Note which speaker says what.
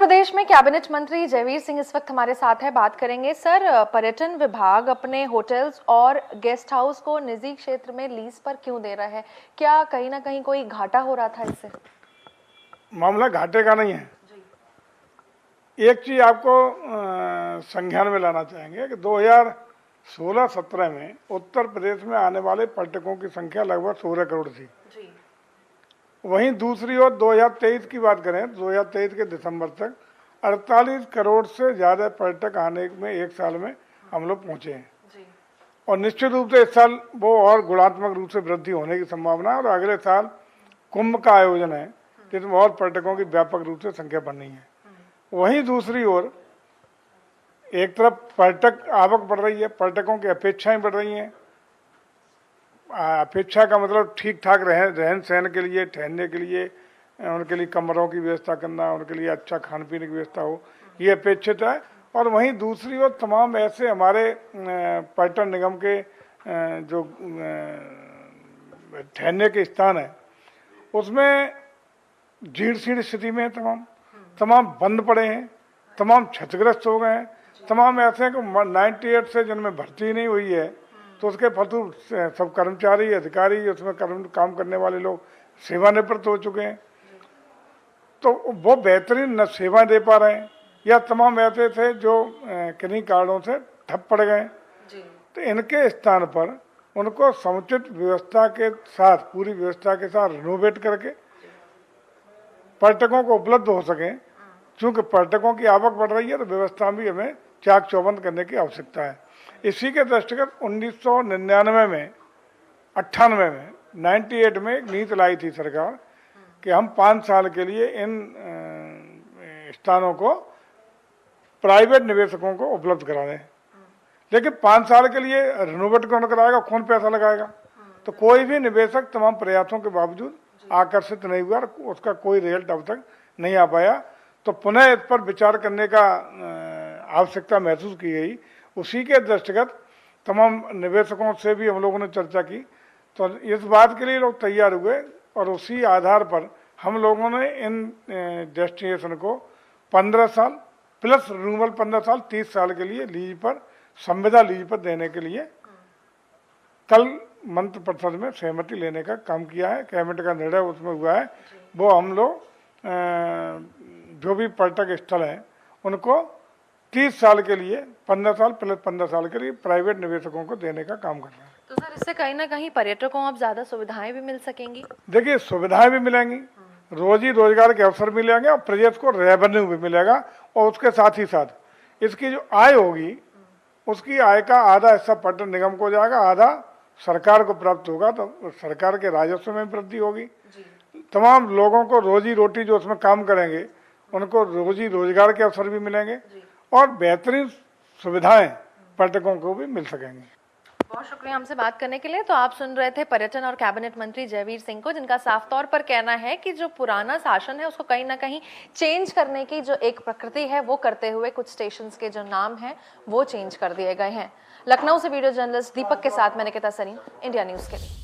Speaker 1: प्रदेश में कैबिनेट मंत्री जयवीर सिंह इस वक्त हमारे साथ है, बात करेंगे। सर, पर्यटन विभाग अपने होटल्स और गेस्ट हाउस को निजी क्षेत्र में लीज पर क्यों दे रहा है? क्या कहीं ना कहीं कोई घाटा हो रहा था इससे?
Speaker 2: मामला घाटे का नहीं है जी। एक चीज आपको संज्ञान में लाना चाहेंगे कि 2016-17 में उत्तर प्रदेश में आने वाले पर्यटकों की संख्या लगभग 16 करोड़ थी जी। वहीं दूसरी ओर 2023 की बात करें, 2023 के दिसंबर तक 48 करोड़ से ज़्यादा पर्यटक आने में एक साल में हम लोग पहुँचे हैं जी। और निश्चित रूप से इस साल वो और गुणात्मक रूप से वृद्धि होने की संभावना है। और अगले साल कुंभ का आयोजन है जिसमें और पर्यटकों की व्यापक रूप से संख्या बढ़नी है। वहीं दूसरी ओर एक तरफ पर्यटक आवक बढ़ रही है, पर्यटकों की अपेक्षाएं बढ़ रही हैं। अपेक्षा का मतलब ठीक ठाक रहन सहन के लिए, ठहरने के लिए, उनके लिए कमरों की व्यवस्था करना, उनके लिए अच्छा खान पीने की व्यवस्था हो, ये अपेक्षित है। और वहीं दूसरी ओर तमाम ऐसे हमारे पर्यटन निगम के जो ठहरने के स्थान है उसमें जीर्ण शीर्ण स्थिति में है, तमाम बंद पड़े हैं, तमाम क्षतिग्रस्त हो गए हैं। तमाम ऐसे हैं कि 98 से जिनमें भर्ती नहीं हुई है तो उसके फलस्वरूप सब कर्मचारी, अधिकारी, उसमें काम करने वाले लोग सेवानिवृत्त हो चुके हैं। तो वो बेहतरीन न सेवा दे पा रहे हैं या तमाम ऐसे थे जो किन्हीं कारणों से ठप पड़ गए। तो इनके स्थान पर उनको समुचित व्यवस्था के साथ, पूरी व्यवस्था के साथ रिनोवेट करके पर्यटकों को उपलब्ध हो सके। क्योंकि पर्यटकों की आवक बढ़ रही है तो व्यवस्था भी हमें चाक चौबंद करने की आवश्यकता है। इसी के दृष्टिगत 1999 में 98 में एक नीति लाई थी सरकार कि हम 5 साल के लिए इन स्थानों को प्राइवेट निवेशकों को उपलब्ध करा दें। लेकिन 5 साल के लिए रिनोवेट कौन कराएगा, कौन पैसा लगाएगा? तो कोई भी निवेशक तमाम प्रयासों के बावजूद आकर्षित नहीं हुआ, उसका कोई रिजल्ट अब तक नहीं आ पाया। तो पुनः इस पर विचार करने का आवश्यकता महसूस की गई। उसी के दृष्टिगत तमाम निवेशकों से भी हम लोगों ने चर्चा की, तो इस बात के लिए लोग तैयार हुए और उसी आधार पर हम लोगों ने इन डेस्टिनेशन को 15 साल प्लस रिन्यूअल 15 साल 30 साल के लिए लीज पर, संविदा लीज पर देने के लिए कल मंत्रिपरिषद में सहमति लेने का काम किया है। कैबिनेट का निर्णय उसमें हुआ है। वो हम लोग जो भी पर्यटक स्थल हैं उनको 30 साल के लिए 15 साल प्लस 15 साल के लिए प्राइवेट निवेशकों को देने का काम कर रहे हैं।
Speaker 1: तो सर, इससे कहीं ना कहीं पर्यटकों को अब ज्यादा सुविधाएं भी मिल सकेंगी? देखिए,
Speaker 2: सुविधाएं भी मिलेंगी, रोजी रोजगार के अवसर मिलेंगे और प्रदेश को रेवेन्यू भी मिलेगा। और उसके साथ ही साथ इसकी जो आय होगी उसकी आय का आधा हिस्सा पर्यटन निगम को जाएगा, आधा सरकार को प्राप्त होगा। तो सरकार के राजस्व में वृद्धि होगी। तमाम लोगों को रोजी रोटी जो उसमें काम करेंगे उनको रोजी रोजगार के अवसर भी मिलेंगे और बेहतरीन सुविधाएं पर्यटकों को भी मिल सकेंगी।
Speaker 1: बहुत शुक्रिया हमसे बात करने के लिए। तो आप सुन रहे थे पर्यटन और कैबिनेट मंत्री जयवीर सिंह को, जिनका साफ तौर पर कहना है कि जो पुराना शासन है उसको कहीं ना कहीं चेंज करने की जो एक प्रकृति है वो करते हुए कुछ स्टेशन के जो नाम है वो चेंज कर दिए गए हैं। लखनऊ से वीडियो जर्नलिस्ट दीपक के साथ मैं निकिता सरीन, इंडिया न्यूज के लिए।